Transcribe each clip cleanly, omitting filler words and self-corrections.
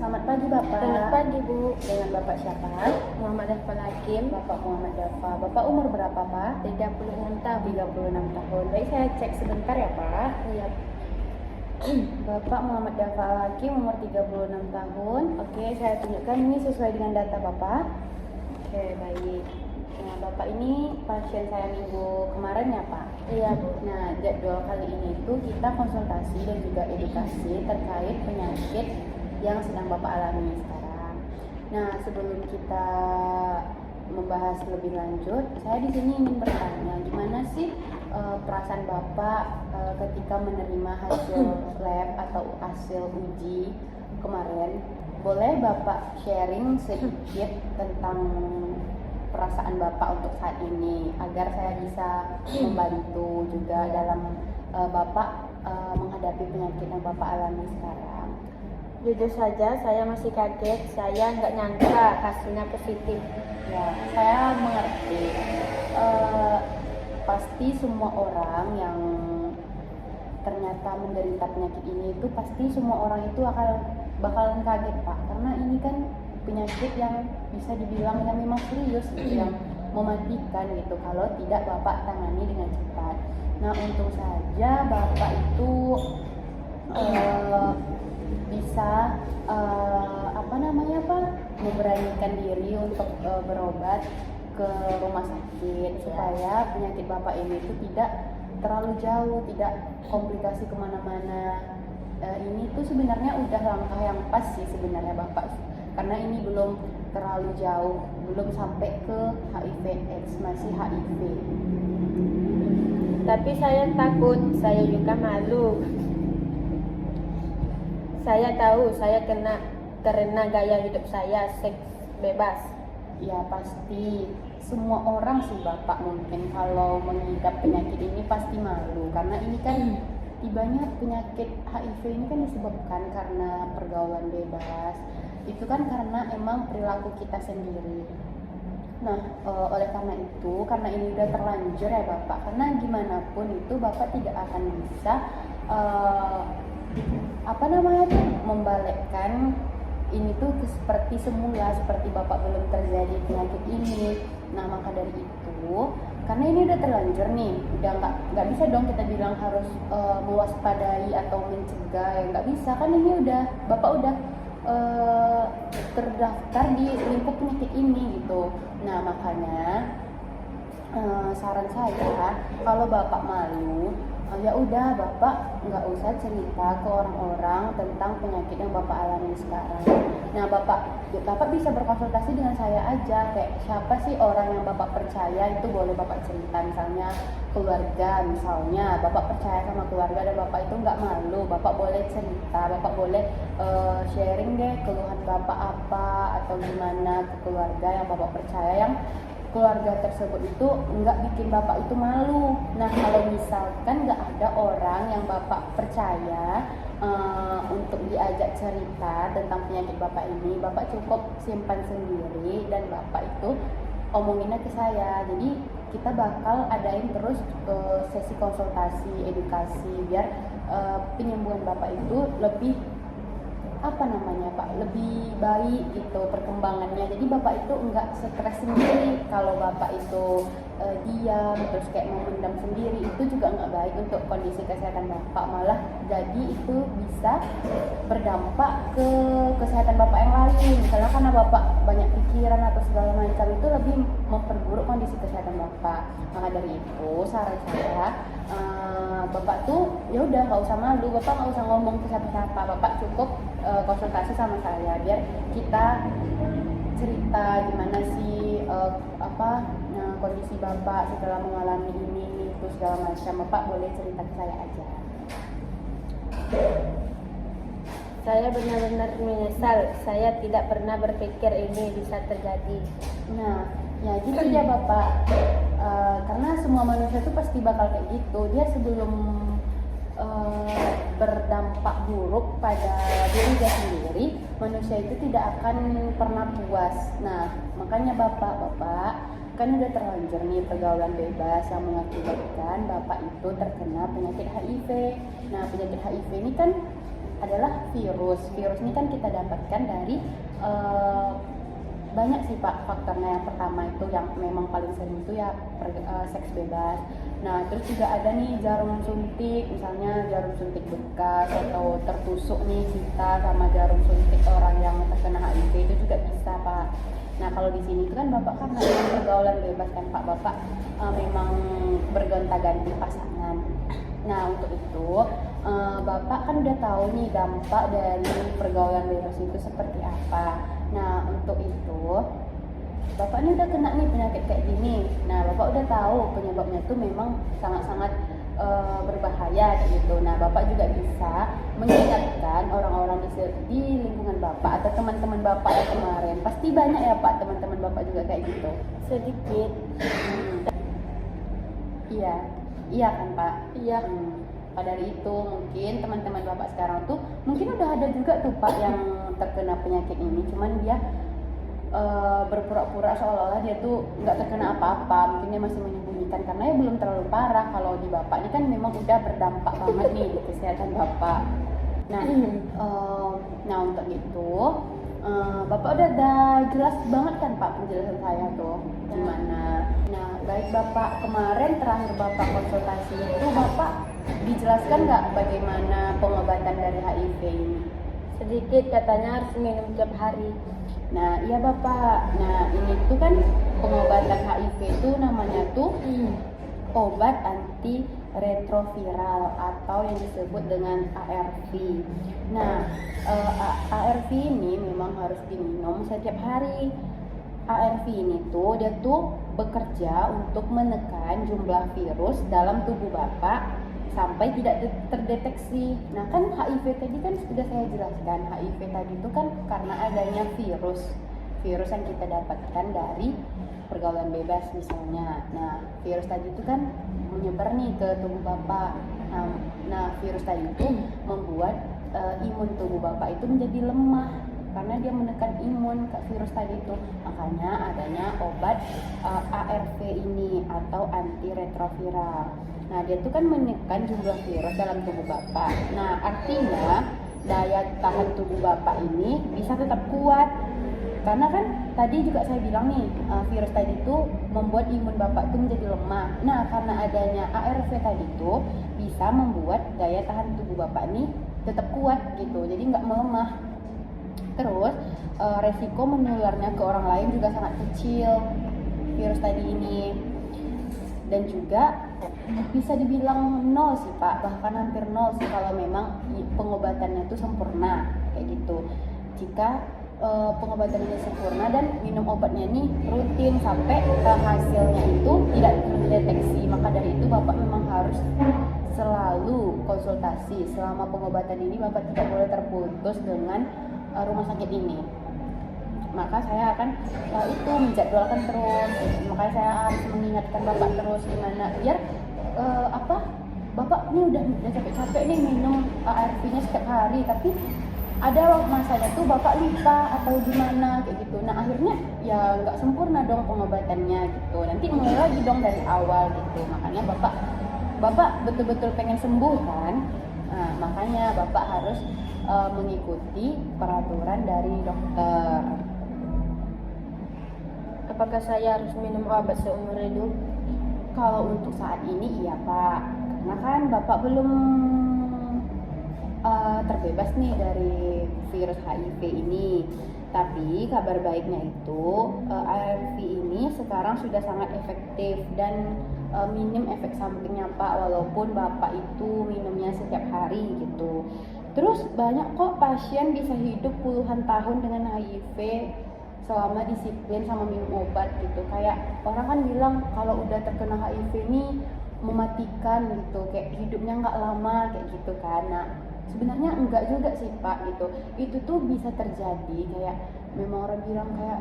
Selamat pagi Bapak. Selamat pagi Bu. Dengan Bapak siapa? Muhammad Dafal Hakim. Bapak Muhammad Dafa. Bapak umur berapa Pak? 36 tahun. 36 tahun. Baik, saya cek sebentar ya Pak. Iya. Bapak Muhammad Dafa Hakim umur 36 tahun. Oke, saya tunjukkan ini sesuai dengan data Bapak. Oke, baik. Nah, Bapak ini pasien saya minggu kemarin ya Pak? Iya Bu. Nah, jadwal kali ini itu kita konsultasi dan juga edukasi terkait penyakit yang sedang Bapak alami sekarang. Nah, sebelum kita membahas lebih lanjut, saya di sini ingin bertanya, gimana sih perasaan Bapak ketika menerima hasil lab atau hasil uji kemarin? Boleh Bapak sharing sedikit tentang perasaan Bapak untuk saat ini agar saya bisa membantu juga dalam Bapak menghadapi penyakit yang Bapak alami sekarang. Jujur saja saya masih kaget. Saya nggak nyangka hasilnya positif. Ya, saya mengerti. Pasti semua orang yang ternyata menderita penyakit ini itu pasti semua orang itu bakalan kaget Pak, karena ini kan penyakit yang bisa dibilang yang memang serius gitu, yang mematikan gitu kalau tidak Bapak tangani dengan cepat. Nah, untung saja Bapak itu bisa memberanikan diri untuk berobat ke rumah sakit supaya penyakit Bapak ini itu tidak terlalu jauh, tidak komplikasi kemana-mana. Ini tuh sebenarnya udah langkah yang pas sih sebenarnya Bapak, karena ini belum terlalu jauh, belum sampai ke HIV/AIDS, masih HIV. Tapi saya takut, saya juga malu. Saya tahu saya karena gaya hidup saya seks bebas. Ya pasti semua orang sih Bapak mungkin kalau mengidap penyakit ini pasti malu, karena ini kan tibanya penyakit HIV ini kan disebabkan karena pergaulan bebas. Itu kan karena emang perilaku kita sendiri. Nah, oleh karena itu, karena ini udah terlanjur ya Bapak, karena gimana pun itu Bapak tidak akan bisa membalikkan ini tuh seperti semula, seperti Bapak belum terjadi penyakit ini. Nah, maka dari itu, karena ini udah terlanjur nih, udah nggak bisa dong kita bilang harus mewaspadai atau mencegah, ya nggak bisa, kan ini udah Bapak udah terdaftar di lingkup penyakit ini gitu. Nah, makanya saran saya, kalau Bapak malu, ya udah Bapak nggak usah cerita ke orang-orang tentang penyakit yang Bapak alami sekarang. Nah, Bapak bisa berkonsultasi dengan saya aja, kayak siapa sih orang yang Bapak percaya, itu boleh Bapak cerita, misalnya keluarga, misalnya Bapak percaya sama keluarga dan Bapak itu nggak malu, Bapak boleh cerita, Bapak boleh sharing deh keluhan Bapak apa atau gimana ke keluarga yang Bapak percaya, yang keluarga tersebut itu nggak bikin Bapak itu malu. Nah, kalau misalkan nggak ada orang yang Bapak percaya untuk diajak cerita tentang penyakit Bapak ini, Bapak cukup simpan sendiri dan Bapak itu omonginnya ke saya. Jadi kita bakal adain terus sesi konsultasi, edukasi, biar penyembuhan Bapak itu lebih lebih baik gitu perkembangannya. Jadi Bapak itu enggak stres sendiri. Kalau Bapak itu diam terus kayak memendam sendiri, itu juga enggak baik untuk kondisi kesehatan Bapak, malah jadi itu bisa berdampak ke kesehatan Bapak yang lain. Misalnya karena Bapak banyak pikiran atau segala macam, itu lebih memperburuk kondisi kesehatan Bapak. Maka dari itu saran saya, Bapak tuh ya udah nggak usah malu, Bapak nggak usah ngomong ke siapa-siapa, Bapak cukup konsultasi sama saya biar kita cerita gimana sih kondisi Bapak setelah mengalami ini itu segala macam. Bapak boleh cerita ke saya aja. Saya benar-benar menyesal. Saya tidak pernah berpikir ini bisa terjadi. Nah, ya gitu ya Bapak. Karena semua manusia itu pasti bakal kayak gitu. Dia sebelum berdampak buruk pada dirinya sendiri, manusia itu tidak akan pernah puas. Nah, makanya Bapak kan udah terlanjur nih pergaulan bebas yang mengakibatkan Bapak itu terkena penyakit HIV. Nah, penyakit HIV ini kan adalah virus. Virus ini kan kita dapatkan dari banyak sih Pak faktornya. Yang pertama itu yang memang paling sering itu ya seks bebas. Nah terus juga ada nih jarum suntik, misalnya jarum suntik bekas atau tertusuk nih kita sama jarum suntik orang yang terkena HIV, itu juga bisa Pak. Nah kalau di sini itu kan Bapak kan memang pergaulan bebas kan Pak, Bapak memang bergonta-ganti pasangan. Nah untuk itu Bapak kan udah tahu nih dampak dari pergaulan bebas itu seperti apa. Nah untuk itu Bapak ini udah kena nih penyakit kayak gini. Nah Bapak udah tahu penyebabnya itu memang sangat-sangat berbahaya kayak gitu. Nah Bapak juga bisa mengingatkan orang-orang di lingkungan Bapak atau teman-teman Bapak yang kemarin. Pasti banyak ya Pak teman-teman Bapak juga kayak gitu. Sedikit. Iya, iya kan Pak? Iya. Pada dari itu mungkin teman-teman Bapak sekarang tuh mungkin udah ada juga tuh Pak yang terkena penyakit ini, cuman dia berpura-pura seolah-olah dia tuh nggak terkena apa-apa, mungkin dia masih menyembunyikan karena ya belum terlalu parah. Kalau di Bapak ini kan memang udah berdampak banget nih di kesehatan Bapak. Nah, nah untuk itu Bapak udah jelas banget kan Pak penjelasan saya tuh gimana. Nah baik Bapak, kemarin terakhir Bapak konsultasi itu Bapak dijelaskan nggak bagaimana pengobatan dari HIV ini? Sedikit, katanya harus minum tiap hari. Nah iya Bapak, nah ini tuh kan pengobatan HIV itu namanya tuh obat antiretroviral atau yang disebut dengan ARV. Nah ARV ini memang harus diminum setiap hari. ARV ini tuh dia tuh bekerja untuk menekan jumlah virus dalam tubuh Bapak sampai tidak terdeteksi. Nah kan HIV tadi kan sudah saya jelaskan, HIV tadi itu kan karena adanya virus yang kita dapatkan dari pergaulan bebas misalnya. Nah virus tadi itu kan menyebar nih ke tubuh Bapak. Nah virus tadi itu membuat imun tubuh Bapak itu menjadi lemah karena dia menekan imun ke virus tadi itu. Makanya adanya obat ARV ini atau antiretroviral. Nah dia tuh kan menekan jumlah virus dalam tubuh Bapak. Nah artinya daya tahan tubuh Bapak ini bisa tetap kuat. Karena kan tadi juga saya bilang nih virus tadi itu membuat imun Bapak itu menjadi lemah. Nah karena adanya ARV tadi itu bisa membuat daya tahan tubuh Bapak ini tetap kuat gitu. Jadi nggak melemah. Terus resiko menularnya ke orang lain juga sangat kecil virus tadi ini. Dan juga bisa dibilang nol sih Pak, bahkan hampir nol sih kalau memang pengobatannya itu sempurna kayak gitu. Jika pengobatannya sempurna dan minum obatnya ini rutin sampai hasilnya itu tidak terdeteksi, maka dari itu Bapak memang harus selalu konsultasi. Selama pengobatan ini Bapak tidak boleh terputus dengan rumah sakit ini. Maka saya akan itu menjadwalkan terus. Makanya saya harus mengingatkan Bapak terus gimana biar Bapak ini udah capek-capek nih minum ARV-nya setiap hari, tapi ada masanya tuh Bapak lupa atau gimana kayak gitu. Nah akhirnya ya nggak sempurna dong pengobatannya gitu. Nanti mulai lagi dong dari awal gitu. Makanya Bapak betul-betul pengen sembuh kan. Nah makanya Bapak harus mengikuti peraturan dari dokter. Apakah saya harus minum obat seumur hidup? Kalau untuk saat ini iya Pak, karena kan Bapak belum terbebas nih dari virus HIV ini. Tapi kabar baiknya itu ARV ini sekarang sudah sangat efektif dan minim efek sampingnya Pak, walaupun Bapak itu minumnya setiap hari gitu. Terus banyak kok pasien bisa hidup puluhan tahun dengan HIV selama disiplin sama minum obat gitu. Kayak orang kan bilang kalau udah terkena HIV ini mematikan gitu, kayak hidupnya nggak lama kayak gitu kan. Nah sebenarnya enggak juga sih Pak gitu. Itu tuh bisa terjadi kayak memang orang bilang kayak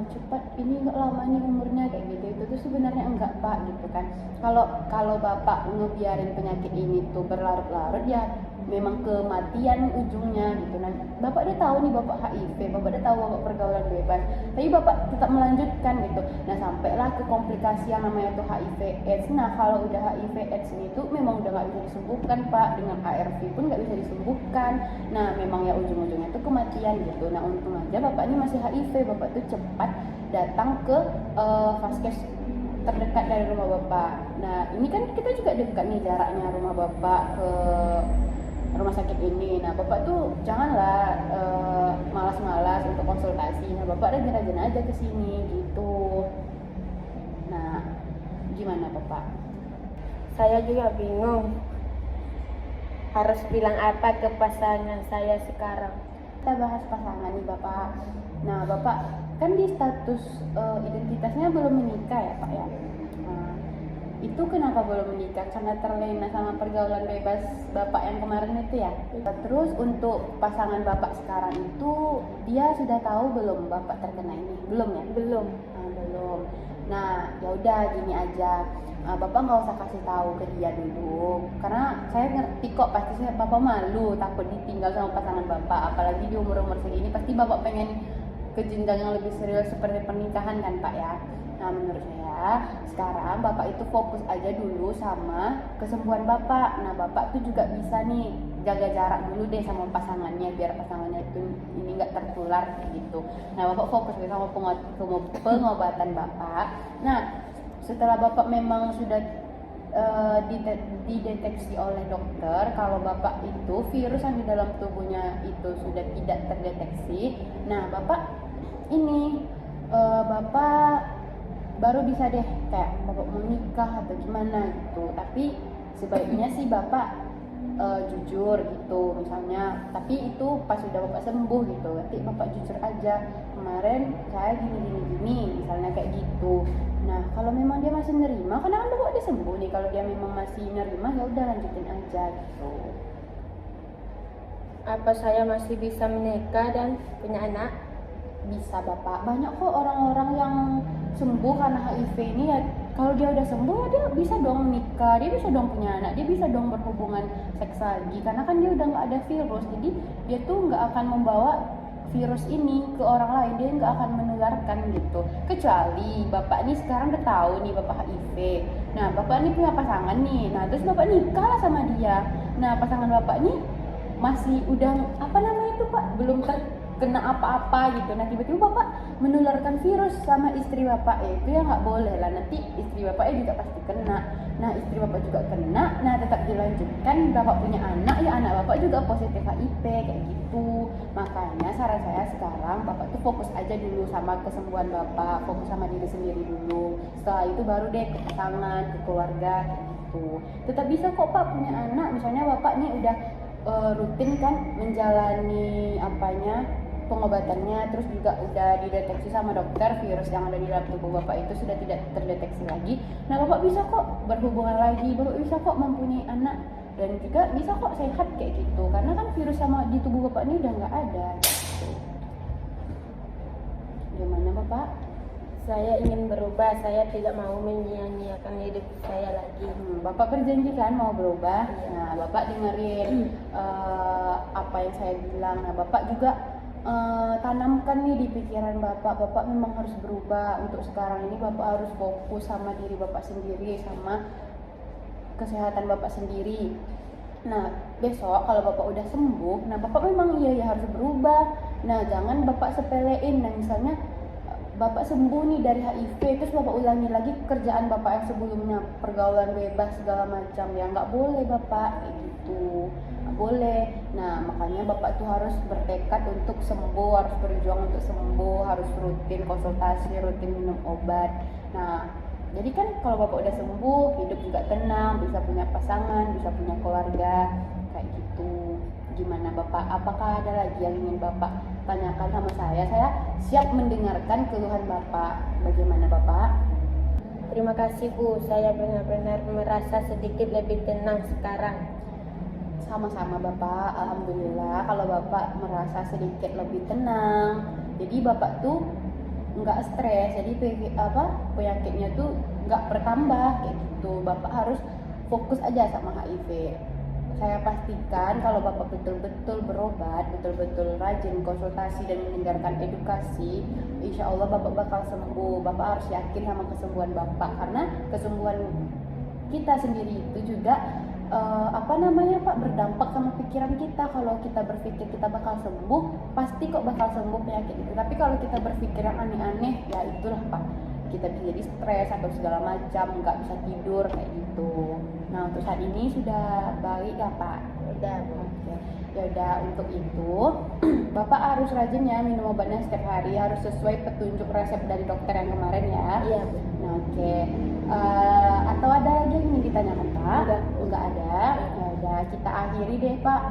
cepat ini nggak lama nih umurnya kayak gitu. Itu tuh sebenarnya enggak Pak gitu kan. Kalau Bapak ngebiarin penyakit ini tuh berlarut-larut ya memang kematian ujungnya gitu. Nah, bapak udah tahu nih bapak HIV, bapak udah tahu bapak pergaulan bebas, tapi bapak tetap melanjutkan gitu. Nah, sampailah ke komplikasi yang namanya tuh HIV AIDS. Nah, kalau udah HIV AIDS ini tuh memang udah nggak bisa disembuhkan Pak, dengan ARV pun nggak bisa disembuhkan. Nah, memang ya ujung-ujungnya tuh kematian gitu. Nah, untung aja bapak ini masih HIV, bapak tuh cepat datang ke vaskes terdekat dari rumah bapak. Nah, ini kan kita juga dekat nih jaraknya rumah bapak ke rumah sakit ini. Nah, bapak tuh janganlah malas-malas untuk konsultasi. Nah, bapak rajin-rajin aja ke sini gitu. Nah, gimana bapak? Saya juga bingung harus bilang apa ke pasangan saya sekarang. Kita bahas pasangan nih bapak. Nah, bapak kan di status identitasnya belum menikah ya pak ya. Nah, itu kenapa belum menikah? Karena terlena sama pergaulan bebas bapak yang kemarin itu ya. Terus untuk pasangan bapak sekarang itu dia sudah tahu belum bapak terkena ini? Belum ya? Belum. Belum. Nah, ya udah gini aja. Bapak nggak usah kasih tahu ke dia dulu, karena saya ngerti kok pasti bapak malu takut ditinggal sama pasangan bapak, apalagi di umur segini pasti bapak pengen ke jenjang yang lebih serius seperti pernikahan kan pak ya. Nah, menurut saya sekarang bapak itu fokus aja dulu sama kesembuhan bapak. Nah, bapak tuh juga bisa nih jaga jarak dulu deh sama pasangannya biar pasangannya itu ini nggak tertular gitu. Nah, bapak fokus sama pengobatan bapak. Nah, setelah bapak memang sudah dideteksi oleh dokter kalau bapak itu virus yang di dalam tubuhnya itu sudah tidak terdeteksi, nah bapak ini bapak baru bisa deh kayak bapak mau nikah atau gimana gitu. Tapi sebaiknya sih bapak jujur gitu misalnya, tapi itu pas sudah bapak sembuh gitu, nanti bapak jujur aja, kemarin saya gini misalnya kayak gitu. Nah, kalau memang dia masih nerima, karena kan bapak udah sembuh nih, kalau dia memang masih nerima ya udah lanjutin aja gitu. Apa saya masih bisa menikah dan punya anak? Bisa bapak, banyak kok orang-orang yang sembuh karena HIV ini ya. Kalau dia udah sembuh ya dia bisa dong menikah, dia bisa dong punya anak, dia bisa dong berhubungan seks lagi, karena kan dia udah nggak ada virus, jadi dia tuh nggak akan membawa virus ini ke orang lain, dia nggak akan menularkan gitu. Kecuali bapak nih sekarang udah tahu nih bapak HIV, nah bapak nih punya pasangan nih, nah terus bapak nikah lah sama dia. Nah, pasangan bapak nih masih udah apa namanya itu pak, belum terkena apa-apa gitu. Nah, tiba-tiba bapak menularkan virus sama istri bapak, ya itu ya nggak boleh lah, nanti istri bapaknya juga pasti kena. Nah, istri bapak juga kena, nah tetap dilanjutkan, bapak punya anak, ya anak bapak juga positif HIV kayak gitu. Makanya saran saya sekarang bapak tuh fokus aja dulu sama kesembuhan bapak, fokus sama diri sendiri dulu, setelah itu baru deh ke pasangan, ke keluarga kayak gitu. Tetap bisa kok pak punya anak, misalnya bapak nih udah rutin kan menjalani pengobatannya, terus juga udah dideteksi sama dokter virus yang ada di dalam tubuh bapak itu sudah tidak terdeteksi lagi. Nah, bapak bisa kok berhubungan lagi, bapak bisa kok mempunyai anak, dan juga bisa kok sehat kayak gitu, karena kan virus sama di tubuh bapak ini udah nggak ada gitu. Gimana bapak? Saya ingin berubah, saya tidak mau menyia-nyiakan hidup saya lagi. Bapak berjanji kan mau berubah? Iya. Nah, bapak dengerin apa yang saya bilang. Nah, bapak juga tanamkan nih di pikiran bapak memang harus berubah. Untuk sekarang ini bapak harus fokus sama diri bapak sendiri, sama kesehatan bapak sendiri. Nah, besok kalau bapak udah sembuh, nah bapak memang iya ya harus berubah. Nah, jangan bapak sepelein. Nah, misalnya bapak sembuh nih dari HIV, terus bapak ulangi lagi kerjaan bapak yang sebelumnya, pergaulan bebas segala macam, ya nggak boleh bapak kayak gitu, nggak boleh. Nah, makanya bapak tuh harus bertekad untuk sembuh, harus berjuang untuk sembuh, harus rutin konsultasi, rutin minum obat. Nah, jadi kan kalau bapak udah sembuh, hidup juga tenang, bisa punya pasangan, bisa punya keluarga kayak gitu. Gimana bapak? Apakah ada lagi yang ingin bapak tanyakan sama saya? Saya siap mendengarkan keluhan bapak. Bagaimana bapak? Terima kasih Bu, saya benar-benar merasa sedikit lebih tenang sekarang. Sama-sama bapak, alhamdulillah kalau bapak merasa sedikit lebih tenang. Jadi bapak tuh nggak stres, jadi penyakitnya tuh nggak bertambah kayak gitu. Bapak harus fokus aja sama HIV. saya pastikan kalau Bapak betul-betul berobat, betul-betul rajin konsultasi dan mendengarkan edukasi, insya Allah Bapak bakal sembuh. Bapak harus yakin sama kesembuhan Bapak, karena kesembuhan kita sendiri itu juga Pak, berdampak sama pikiran kita. Kalau kita berpikir kita bakal sembuh, pasti kok bakal sembuh penyakit itu. Tapi kalau kita berpikir yang aneh-aneh, ya itulah Pak, kita bisa jadi stres atau segala macam, nggak bisa tidur kayak gitu. Nah, untuk saat ini sudah baik ya Pak? Udah. Oke. Ya udah, untuk itu Bapak harus rajin ya minum obatnya setiap hari, harus sesuai petunjuk resep dari dokter yang kemarin ya. Iya, Bu. Nah, oke. Atau ada lagi yang ingin ditanyakan Pak? Enggak ada. Ya udah, kita akhiri deh Pak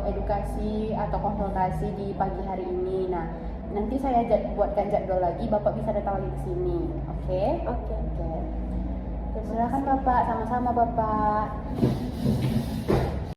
edukasi atau konsultasi di pagi hari ini. Nah, nanti saya buatkan jadwal lagi, Bapak bisa datang lagi ke sini. Oke? Oke. Oke. Silakan Bapak, sama-sama Bapak.